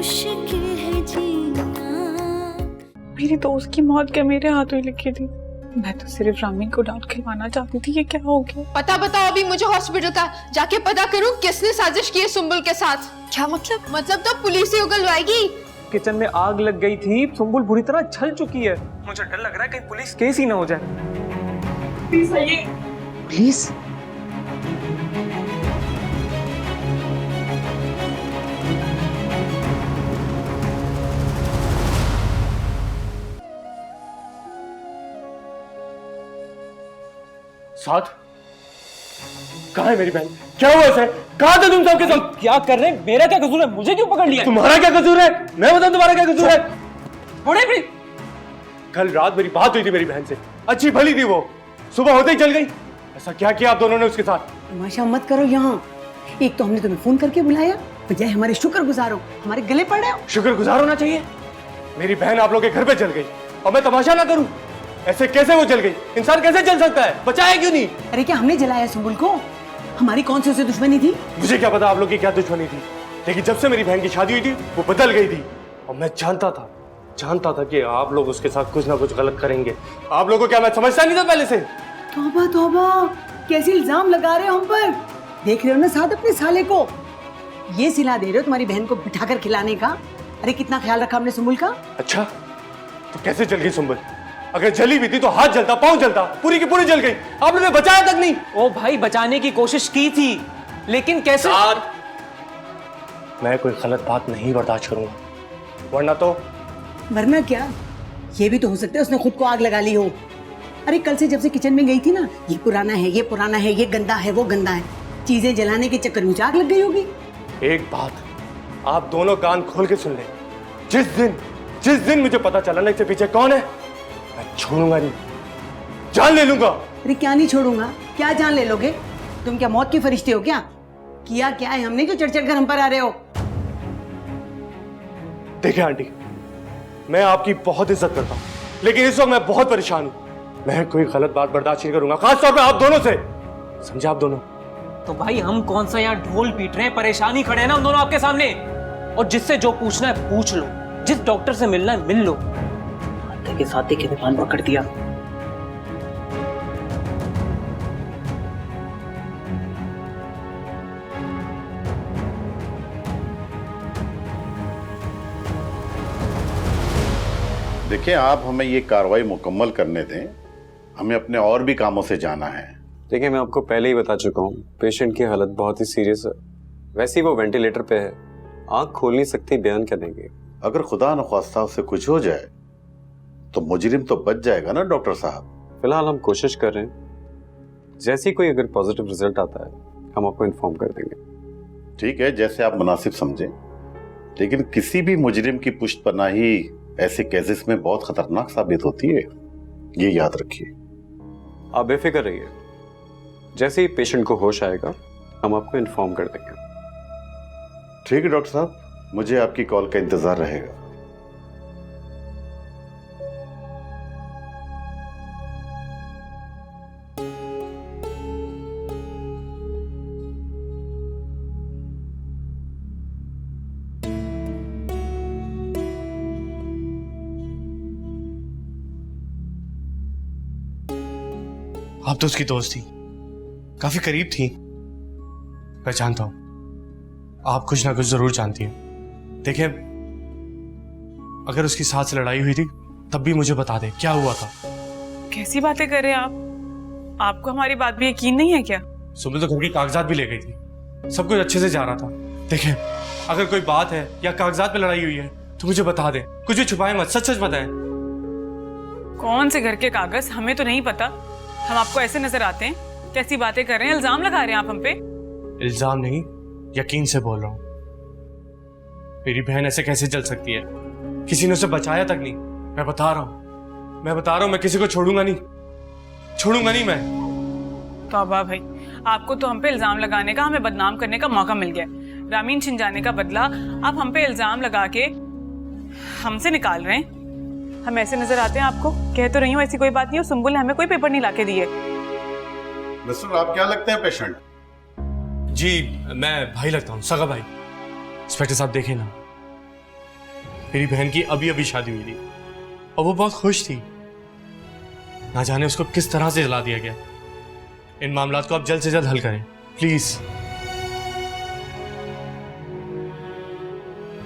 मुश्किल है जीना। मेरी दोस्त की मौत क्या मेरे हाथों ही लिखी थी? मैं तो सिर्फ रामीन को डांट खिलवाना चाहती थी। ये क्या हो गया? पता बताओ अभी मुझे हॉस्पिटल का, जाके पता करूं किसने साजिश की है सुंबुल के साथ। क्या मतलब? मतलब तो पुलिस ही उगलवाएगी। किचन में आग लग गई थी, सुंबुल बुरी तरह जल चुकी है। मुझे डर लग रहा है कहीं पुलिस केस ही ना हो जाए। पुलिस? साथ कहाँ है मेरी बहन? क्या हुआ उसे? कहाँ थे तुम सबके सब? क्या कर रहे हैं? मेरा क्या कसूर है? मुझे क्यों पकड़ लिया? तुम्हारा क्या कसूर है? मैं बताऊं तुम्हारा क्या कसूर है? बड़े भी कल रात मेरी बात हुई थी मेरी बहन से, अच्छी भली थी वो, सुबह होते ही चल गई। ऐसा क्या किया आप दोनों ने उसके साथ? तमाशा मत करो यहाँ। एक तो हमने तुम्हें फोन करके बुलाया, बजाय हमारे शुक्रगुजार हो हमारे गले पड़ रहे हो। शुक्रगुजार होना चाहिए। मेरी बहन आप लोग के घर पे चल गई और मैं तमाशा ना करूं? ऐसे कैसे वो जल गई? इंसान कैसे जल सकता है? बचाया क्यों नहीं? अरे क्या हमने जलाया सुंबुल को? हमारी कौन सी उससे दुश्मनी थी? मुझे क्या पता आप लोग की क्या दुश्मनी थी, लेकिन जब से मेरी बहन की शादी हुई थी वो बदल गई थी। और मैं जानता था कि आप लोग उसके साथ कुछ ना कुछ गलत करेंगे। आप लोगों को क्या मैं समझता नहीं था पहले से? तौबा तौबा, कैसे इल्जाम लगा रहे हो हम पर? देख रहे हो ना साथ अपने साले को, ये सिला दे रहे हो तुम्हारी बहन को बिठाकर खिलाने का। अरे कितना ख्याल रखा हमने सुंबुल का। अच्छा तो कैसे जल गई सुंबल? अगर जली भी थी तो हाथ जलता, पांव जलता, पूरी की पूरी जल गई। आप लोगों ने बचाया तक नहीं। ओ भाई, बचाने की कोशिश की थी, लेकिन कैसे? मैं कोई गलत बात नहीं बर्दाश्त करूंगा, वरना क्या, ये भी तो हो सकता है उसने खुद को आग लगा ली हो। अरे कल से जब से किचन में गई थी ना, ये पुराना है, ये पुराना है, ये गंदा है, वो गंदा है, चीजें जलाने के चक्कर में आग लग गई होगी। एक बात आप दोनों कान खोल के सुन ले, जिस दिन मुझे पता चला ना इसके पीछे कौन है, मैं छोड़ूंगा नहीं, जान ले लूंगा। अरे क्या नहीं छोड़ूंगा? क्या जान ले लोगे? तुम क्या मौत के फरिश्ते हो क्या? किया क्या है हमने जो चढ़ चढ़ कर हम पर आ रहे हो? देखिए आंटी, मैं आपकी बहुत इज्जत करता हूँ, लेकिन इस वक्त मैं बहुत परेशान हूँ। मैं कोई गलत बात बर्दाश्त नहीं करूंगा, खासतौर पे आप दोनों से। समझे आप दोनों? तो भाई हम कौन सा यहाँ ढोल पीट रहे हैं? परेशानी खड़े हैं ना हम दोनों आपके सामने। और जिससे जो पूछना है पूछ लो, जिस डॉक्टर से मिलना है मिल लो। के साथ देखे पान पकड़ दिया। देखिए, आप हमें ये कार्रवाई मुकम्मल करने दें, हमें अपने और भी कामों से जाना है। देखिए, मैं आपको पहले ही बता चुका हूँ, पेशेंट की हालत बहुत ही सीरियस है। वैसे ही वो वेंटिलेटर पे है, आंख खोल नहीं सकती, बयान क्या देंगे? अगर खुदा न ख्वास्ता उससे कुछ हो जाए तो मुजरिम तो बच जाएगा ना डॉक्टर साहब? फिलहाल हम कोशिश कर रहे हैं, जैसे कोई अगर पॉजिटिव रिजल्ट आता है हम आपको इन्फॉर्म कर देंगे। ठीक है, जैसे आप मुनासिब समझें, लेकिन किसी भी मुजरिम की पुष्टपनाही ऐसे केसेस में बहुत खतरनाक साबित होती है, ये याद रखिए। आप बेफिक्र रहिए, जैसे ही पेशेंट को होश आएगा हम आपको इन्फॉर्म कर देंगे। ठीक है डॉक्टर साहब, मुझे आपकी कॉल का इंतजार रहेगा। आप तो उसकी दोस्त थी, काफी करीब थी। मैं जानता हूं आप कुछ ना कुछ जरूर जानती हैं। देखिए, अगर उसकी साथ से लड़ाई हुई थी तब भी मुझे बता दे क्या हुआ था। कैसी बातें कर रहे हैं आप? आपको हमारी बात भी यकीन नहीं है क्या? सुबह तो घर के कागजात भी ले गई थी, सब कुछ अच्छे से जा रहा था। देखिए, अगर कोई बात है या कागजात पे लड़ाई हुई है तो मुझे बता दे, कुछ भी छुपाए मत, सच सच बताएं। कौन से घर के कागज? हमें तो नहीं पता। हम आपको ऐसे नजर आते हैं? कैसी बातें कर रहे हैं? इल्जाम लगा रहे हैं आप हम पे? इल्जाम नहीं, यकीन से बोल रहा हूं। मेरी बहन ऐसे कैसे जल सकती है? किसी ने उसे बचाया तक नहीं। मैं बता रहा हूं, मैं किसी को छोड़ूंगा नहीं मैं। तौबा भाई, आपको तो हम पे इल्जाम लगाने का, हमें बदनाम करने का मौका मिल गया। रामीन छिन जाने का बदला आप हम पे इल्जाम लगा के हमसे निकाल रहे हैं। हम ऐसे नजर आते हैं आपको? कह तो रही हूँ ऐसी कोई बात नहीं हो। सुंबुल ने हमें कोई पेपर नहीं लाके दिए। मिस्टर, आप क्या लगते हैं पेशेंट? जी, मैं भाई लगता हूँ, सगा भाई। इंस्पेक्टर साहब देखें ना, मेरी बहन की अभी अभी शादी हुई थी और वो बहुत खुश थी। ना जाने उसको किस तरह से जला दिया गया। इन मामलात को आप जल्द से जल्द हल करें प्लीज।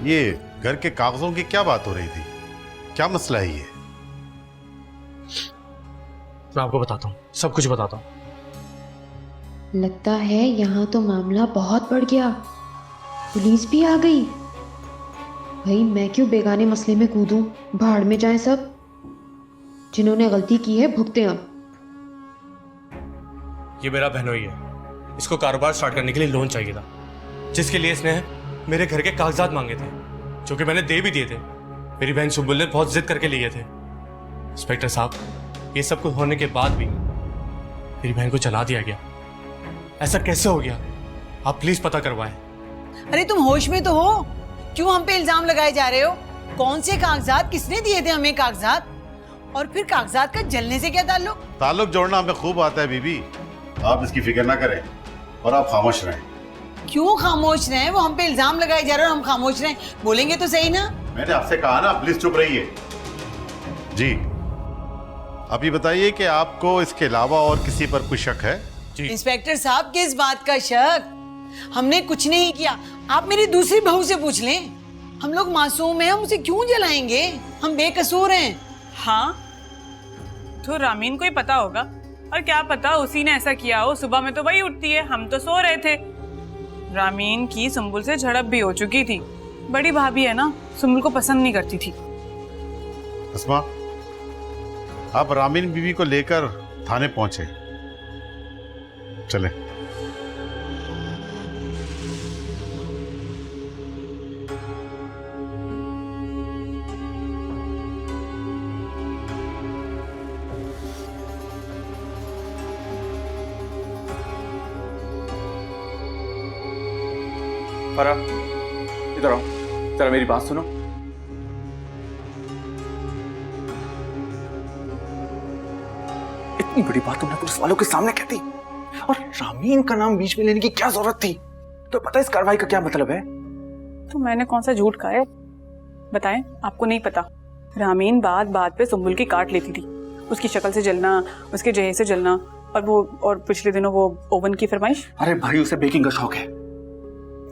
ये घर के कागजों की क्या बात हो रही थी? क्या मसला है ये? मैं आपको बताता हूँ, सब कुछ बताता हूँ। लगता है यहाँ तो मामला बहुत बढ़ गया, पुलिस भी आ गई। भाई मैं क्यों बेगाने मसले में कूदूं, भाड़ में जाएं सब। जिन्होंने गलती की है भुगते अब। ये मेरा बहनोई है, इसको कारोबार स्टार्ट करने के लिए लोन चाहिए था, जिसके लिए इसने मेरे घर के कागजात मांगे थे, जो कि मैंने दे भी दिए थे। मेरी बहन सुम्बुल ने बहुत जिद करके लिए थे। इंस्पेक्टर साहब, ये सब कुछ होने के बाद भी मेरी बहन को जला दिया गया। ऐसा कैसे हो गया? आप प्लीज पता करवाएं। अरे तुम होश में तो हो? क्यों हम पे इल्जाम लगाए जा रहे हो? कौन से कागजात, किसने दिए थे हमें कागजात? और फिर कागजात का जलने से क्या ताल्लुक? ताल्लुक जोड़ना हमें खूब आता है बीबी, आप इसकी फिक्र ना करें और आप खामोश रहें। क्यों खामोश रहे? वो हम पे इल्जाम लगाए जा रहे हो, हम खामोश रहें? बोलेंगे तो सही ना। मैंने आपसे कहा ना, प्लीज चुप रहिए। जी, अभी बताइए कि आपको इसके अलावा और किसी पर कोई शक है? जी इंस्पेक्टर साहब, किस बात का शक? हमने कुछ नहीं किया। आप मेरी दूसरी बहू से पूछ लें। हम लोग मासूम हैं, हम उसे क्यों जलाएंगे? हम बेकसूर हैं। हाँ, तो रामीन को ही पता होगा, और क्या पता उसी ने ऐसा किया हो। सुबह में तो वही उठती है, हम तो सो रहे थे। रामीन की सुम्बुल से झड़प भी हो चुकी थी। बड़ी भाभी है ना, सुम्बुल को पसंद नहीं करती थी। अस्मा, आप रामीन बीवी को लेकर थाने पहुंचे। चले। फरा, इधर आओ, जरा मेरी बात सुनो। इतनी बड़ी बात तुमने पुलिस वालों के सामने कहती, और रामीन का नाम बीच में लेने की क्या जरूरत थी? तो पता है इस कार्रवाई का क्या मतलब है? तो मैंने कौन सा झूठ कहा है? बताएं, आपको नहीं पता? रामीन बात बात पे सुम्बुल की काट लेती थी। उसकी शक्ल से जलना, उसके जहेज से जलना, और पिछले दिनों वो ओवन की फरमाइश। अरे भाई, उसे बेकिंग का शौक है।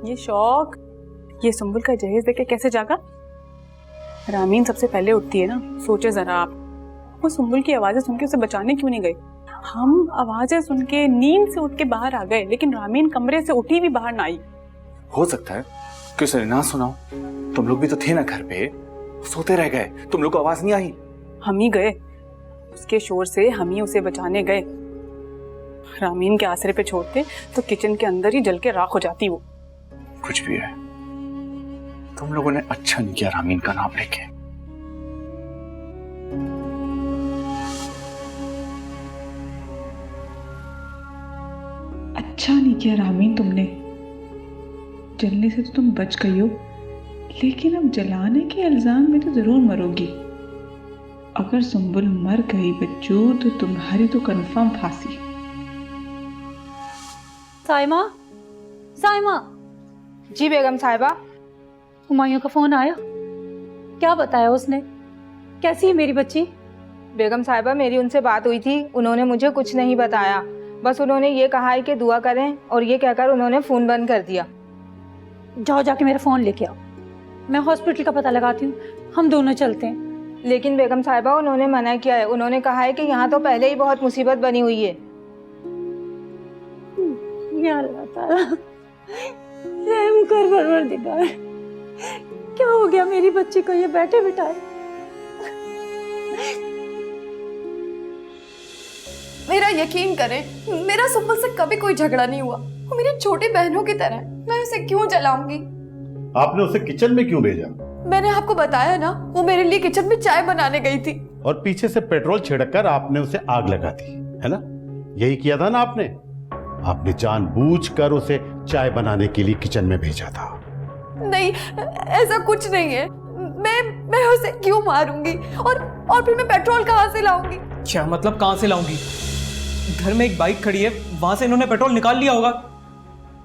ये शौक ये सुम्बुल का जहेज देख के कैसे जागा? रामीन सबसे पहले उठती है ना। सोचे जरा आप, वो सुम्बुल की आवाजें सुन के उसे बचाने क्यों नहीं गए? हम आवाजें सुन के नींद से उठ के बाहर आ गए, लेकिन रामीन कमरे से उठी भी बाहर ना आई। हो सकता है कि उसने ना सुनाओ। तुम लोग भी तो थे ना घर पे, सोते रह गए, तुम लोग को आवाज नहीं आई। हम ही गए, उसके शोर से हम ही उसे बचाने गए। रामीन के आसरे पे छोड़ते तो किचन के अंदर ही जल के राख हो जाती वो। कुछ भी है, तुम लोगों ने अच्छा नहीं किया रामीन का नाम लेके। अच्छा नहीं किया रामीन तुमने। जलने से तो तुम बच गई हो, लेकिन अब जलाने के इल्जाम में तो जरूर मरोगी। अगर सुम्बुल मर गई बच्चों, तो तुम्हारी तो कंफर्म फांसी। साइमा, साइमा। जी बेगम साहिबा। हुमायूं का फोन आया? क्या बताया उसने? कैसी है मेरी बच्ची? बेगम साहिबा, मेरी उनसे बात हुई थी, उन्होंने मुझे कुछ नहीं बताया। बस उन्होंने ये कहा है कि दुआ करें, और ये कहकर उन्होंने फोन बंद कर दिया। जाओ जाके मेरा फोन लेके आओ, मैं हॉस्पिटल का पता लगाती हूँ, हम दोनों चलते हैं। लेकिन बेगम साहिबा, उन्होंने मना किया है। उन्होंने कहा है कि यहाँ तो पहले ही बहुत मुसीबत बनी हुई है। या अल्लाह ताला, रहम कर परवरदिगार। क्या हो गया मेरी बच्ची को ये बैठे बिठाए? मेरा यकीन करें, मेरा सुम्बुल से कभी कोई झगड़ा नहीं हुआ। वो मेरी छोटी बहनों की तरह है, मैं उसे क्यों जलाऊंगी? आपने उसे किचन में क्यों भेजा? मैंने आपको बताया ना, वो मेरे लिए किचन में चाय बनाने गई थी। और पीछे से पेट्रोल छिड़ककर आपने उसे आग लगा दी, है ना? यही किया था ना आपने? आपने जानबूझकर उसे चाय बनाने के लिए किचन में भेजा था। नहीं, ऐसा कुछ नहीं है। मैं उसे क्यों मारूंगी? और फिर मैं पेट्रोल कहाँ से लाऊंगी? क्या मतलब कहां से लाऊंगी? घर में एक बाइक खड़ी है, वहां से इन्होंने पेट्रोल निकाल लिया होगा।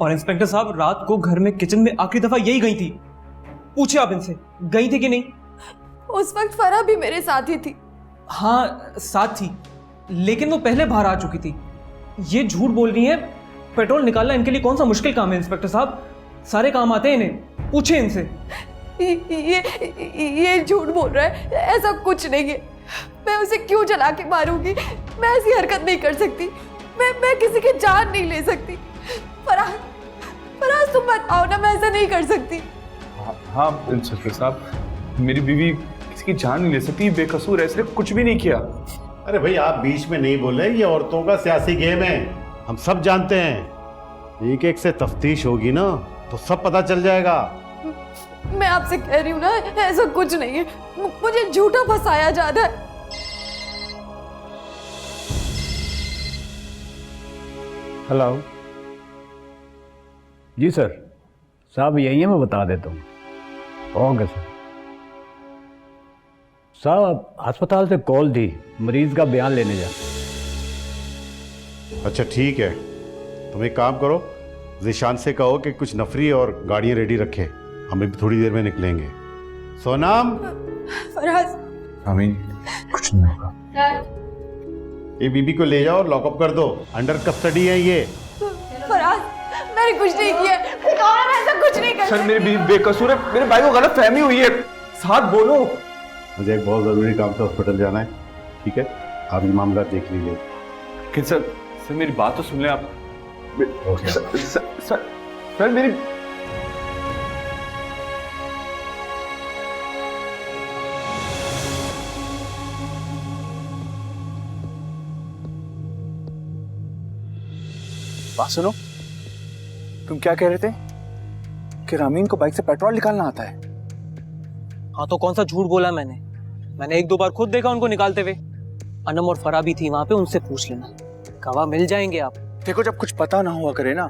और इंस्पेक्टर साहब, रात को घर में किचन में आखिरी दफा यही गई थी। पूछे आप इनसे, गई थी कि नहीं? उस वक्त फरा भी मेरे साथ ही थी। हाँ साथ थी, लेकिन वो पहले बाहर आ चुकी थी। ये झूठ बोल रही है। पेट्रोल निकालना इनके लिए कौन सा मुश्किल काम है इंस्पेक्टर साहब? सारे काम आते हैं इन्हें, पूछे इनसे। ये झूठ बोल रहा है, ऐसा कुछ नहीं है। मैं उसे क्यों जला के मारूंगी? मैं ऐसी हरकत नहीं कर सकती। मैं किसी की जान नहीं ले सकती। फराज तुम बताओ ना, मैं ऐसा नहीं कर सकती। हाँ इंस्पेक्टर साहब, मेरी बीवी किसी की जान नहीं ले सकती, बेकसूर है, इसने कुछ भी नहीं किया। अरे भाई आप बीच में नहीं बोले, ये औरतों का सियासी गेम है, हम सब जानते हैं। एक एक से तफ्तीश होगी ना तो सब पता चल जाएगा। मैं आपसे कह रही हूँ ना, ऐसा कुछ नहीं है। मुझे झूठा फंसाया जा रहा है। हेलो जी सर, साहब यही है, मैं बता देता हूँ। Okay sir. साहब अस्पताल से कॉल थी, मरीज का बयान लेने जा। अच्छा ठीक है, तुम एक काम करो, जिशान से कहो कि कुछ नफरी और गाड़ियां रेडी रखे, हमें भी थोड़ी देर में निकलेंगे। सोनाम। फराज। आमीन, कुछ नहीं होगा। ये बीबी को ले जाओ और लॉकअप कर दो, अंडर कस्टडी है ये। फराज मैंने कुछ नहीं किया, मैं ऐसा कुछ नहीं कर। सर मेरी बीवी बेकसूर है, मेरे भाई को गलत फहमी हुई है। साथ बोलो। मुझे एक बहुत जरूरी काम से हॉस्पिटल जाना है, ठीक है? आप ये मामला देख लीजिए। कि सर मेरी बात तो सुन ले आप। सर मेरी बात सुनो, तुम क्या कह रहे थे कि रामीन को बाइक से पेट्रोल निकालना आता है? हाँ तो कौन सा झूठ बोला मैंने एक दो बार खुद देखा उनको निकालते हुए। अनम और फरा भी थी वहां पे, उनसे पूछ लेना, गवाह मिल जाएंगे आप। देखो जब कुछ पता ना हुआ करे ना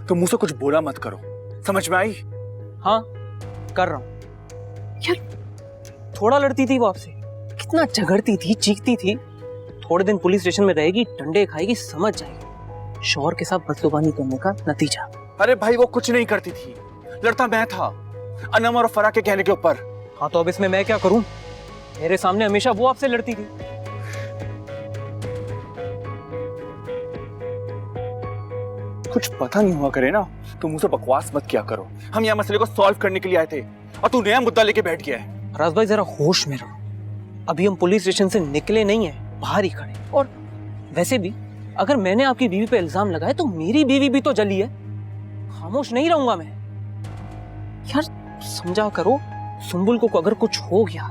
तो मुंह से कुछ बोला मत करो, समझ में आई? हाँ कर रहा हूँ। यार थोड़ा लड़ती थी वो आपसे, कितना झगड़ती थी, चीखती थी। थोड़े दिन पुलिस स्टेशन में रहेगी, डंडे खाएगी, समझ जाएगी शौहर के साथ बदजुबानी करने का नतीजा। अरे भाई वो कुछ नहीं करती थी, लड़ता मैं था अनम और फरा के कहने के ऊपर। हाँ तो अब इसमें मैं क्या करूं? मेरे सामने हमेशा वो आपसे लड़ती थी। कुछ पता नहीं हुआ करे ना तो मुझसे बकवास मत किया करो। हम यहाँ मसले को सॉल्व करने के लिए आए थे और तू नया मुद्दा लेके बैठ गया है। राज भाई जरा होश में रहो, अभी हम पुलिस स्टेशन से निकले नहीं है, बाहर ही खड़े। और वैसे भी अगर मैंने आपकी बीवी पे इल्जाम लगाया तो मेरी बीवी भी तो जली है, खामोश नहीं रहूंगा मैं। यार समझा करो, सुंबुल को अगर कुछ हो गया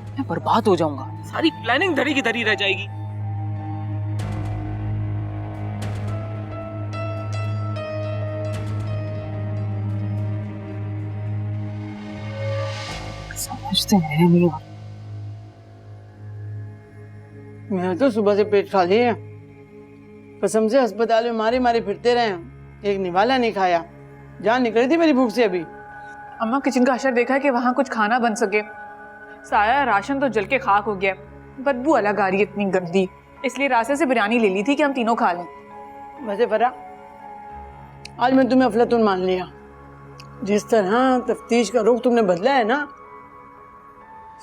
मैं बर्बाद हो जाऊंगा, सारी प्लानिंग धरी की धरी रह जाएगी। समझते हैं नहीं। मैं तो सुबह से पेट खाली है, कसम से अस्पताल में मारे मारे फिरते रहे, एक निवाला नहीं खाया। जान निकली थी मेरी भूख से अभी। अम्मा किचन का असर देखा है कि वहाँ कुछ खाना बन सके। सारा राशन तो जल के खाक हो गया, बदबू अलग आ रही है इतनी गंदी, इसलिए रास्ते से बिरयानी ले ली थी कि हम तीनों खा लें। वैसे फरा, आज मैं तुम्हें अफलातून मान लिया। जिस तरह तफ्तीश का रुख तुमने बदला है ना,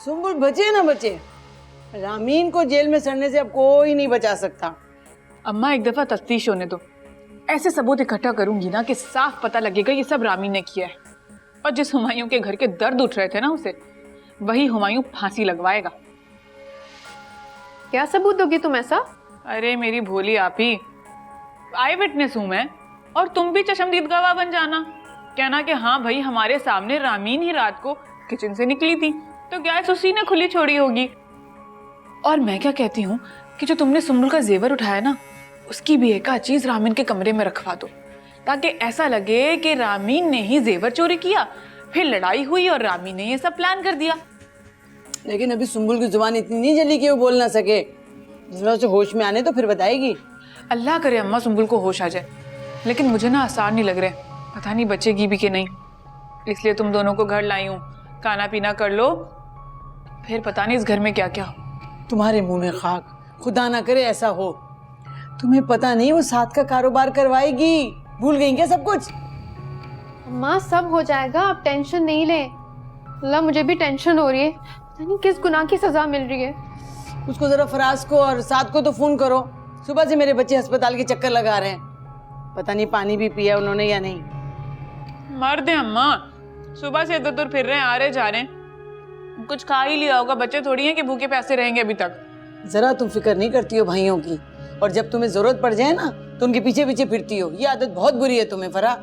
सुंबुल बचे ना बचे, रामीन को जेल में सड़ने से अब कोई नहीं बचा सकता। अम्मा एक दफा तफ्तीश होने दो, ऐसे सबूत इकट्ठा करूंगी ना कि साफ पता लगेगा ये सब रामीन ने किया है। और जिस हुमायूं के घर के दर्द उठ रहे थे ना उसे, वही हुमायूं फांसी लगवाएगा। क्या सबूत दोगी तुम ऐसा? अरे मेरी भोली आप ही, आई विटनेस हूं मैं, और तुम भी चशमदीद गवाह बन जाना। कहना कि हाँ भाई हमारे सामने रामीन ही रात को किचन से निकली थी, तो गैस उसी ने खुली छोड़ी होगी। और मैं क्या कहती हूँ कि जो तुमने सुंबुल का जेवर उठाया ना, उसकी भी एक चीज रामीन के कमरे में रखवा दो, ताकि ऐसा लगे कि रामीन ने ही जेवर चोरी किया, फिर लड़ाई हुई और रामीन ने ये सब प्लान कर दिया। लेकिन अभी सुंबुल की जुबान इतनी नहीं जली कि वो बोल ना सके। जिस से होश में आने तो फिर बताएगी। अल्लाह करे अम्मा सुंबुल को होश आ जाए, लेकिन मुझे ना आसार नहीं लग रहे, पता नहीं बचेगी भी कि नहीं। इसलिए तुम दोनों को घर लाई हूँ, खाना पीना कर लो, फिर पता नहीं इस घर में क्या क्या। तुम्हारे मुंह में खाक, खुदा ना करे ऐसा हो। तुम्हें पता नहीं वो साथ का कारोबार करवाएगी, भूल गई क्या सब कुछ? माँ सब हो जाएगा, आप टेंशन नहीं ले। अल्लाह मुझे भी टेंशन हो रही है, पता नहीं किस गुनाह की सजा मिल रही है। उसको जरा फराज को और साद को तो फोन करो। सुबह से मेरे बच्चे अस्पताल के चक्कर लगा रहे हैं, पता नहीं पानी भी पिया उन्होंने या नहीं। मर्द है अम्मा, सुबह से इधर उधर फिर रहे हैं, आ रहे जा रहे हैं, कुछ खा ही लिया होगा। बच्चे थोड़ी हैं कि भूखे प्यासे रहेंगे अभी तक। जरा तुम फिक्र नहीं करती हो भाइयों की, और जब तुम्हें जरूरत पड़ जाए ना तो उनके पीछे पीछे फिरती हो। ये आदत बहुत बुरी है तुम्हें फरा।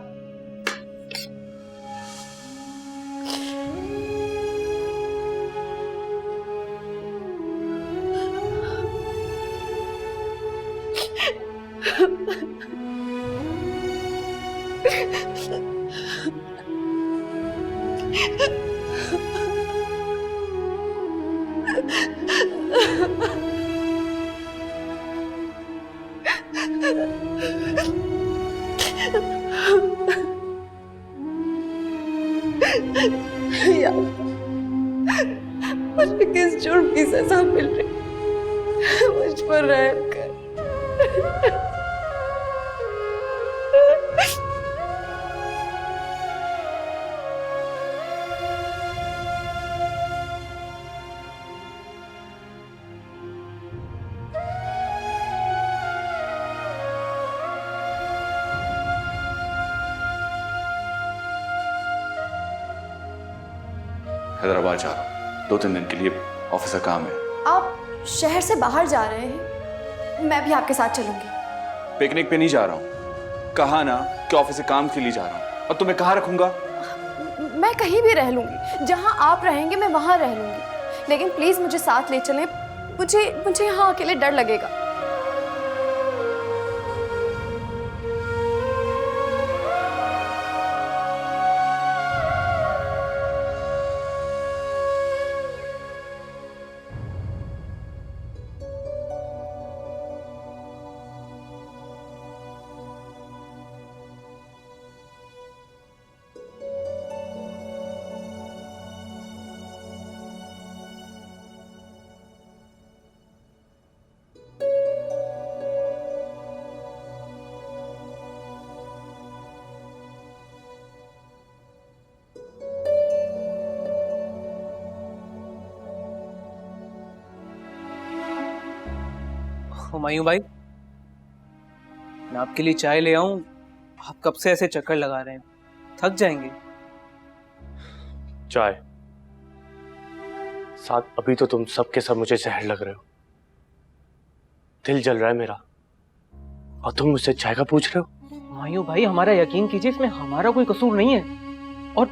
मुझे किस जुर्म की सजा मिल रही, मुझ पर रहम कर। हैदराबाद जा रहा हूँ 2-3 दिन के लिए, ऑफिस का काम है। आप शहर से बाहर जा रहे हैं, मैं भी आपके साथ चलूंगी। पिकनिक पे नहीं जा रहा हूँ, कहा ना कि ऑफिस से काम के लिए जा रहा हूँ। और तुम्हें कहाँ रखूंगा? मैं कहीं भी रह लूंगी, जहां आप रहेंगे मैं वहां रह लूंगी, लेकिन प्लीज मुझे साथ ले चलें। मुझे यहाँ अकेले डर लगेगा। हुमायूं भाई, मैं आपके लिए चाय ले आऊं? आप कब से ऐसे चक्कर लगा रहे हैं, थक जाएंगे। चाय साथ? अभी तो तुम सब के सब मुझे जहर लग रहे हो, दिल जल रहा है मेरा, और तुम मुझसे चाय का पूछ रहे हो? हुमायूं भाई, हमारा यकीन कीजिए, इसमें हमारा कोई कसूर नहीं है, और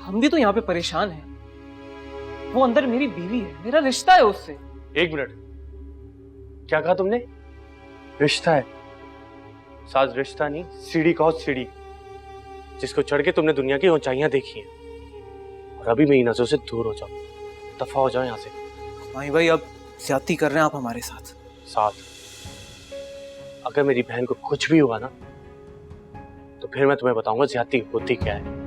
हम भी तो यहाँ पे परेशान हैं। वो अंदर मेरी बीवी है, मेरा रिश्ता है उससे। एक मिनट, क्या कहा तुमने? रिश्ता है? साथ रिश्ता नहीं, सीढ़ी कहो सीढ़ी, जिसको चढ़ के तुमने दुनिया की ऊंचाइयां देखी हैं, और अभी मेरी नजरों से दूर हो जाओ, दफा हो जाओ यहाँ से। हुमायूं भाई, अब ज्यादती कर रहे हैं आप हमारे साथ। अगर मेरी बहन को कुछ भी हुआ ना, तो फिर मैं तुम्हें बताऊंगा ज्यादती होती क्या है।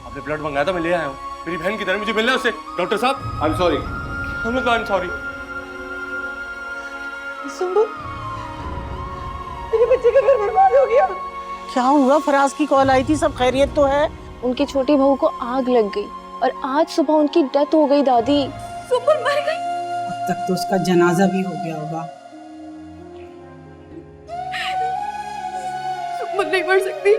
आपने ब्लड मंगाया था, मैं ले आया हूँ। मेरी बहन की तरह मुझे मिलना है उससे। डॉक्टर साहब, I am sorry. I am sorry. Sumbul, मेरे बच्चे का घर बर्बाद हो गया। क्या हुआ? फराज की कॉल आई थी, सब खैरियत तो है? उनकी छोटी बहू को आग लग गई और आज सुबह उनकी डेथ हो गई। दादी सुंबुल मर गई। अब तक तो उसका जनाजा भी हो गया होगा। सुंबुल नहीं मर सकती।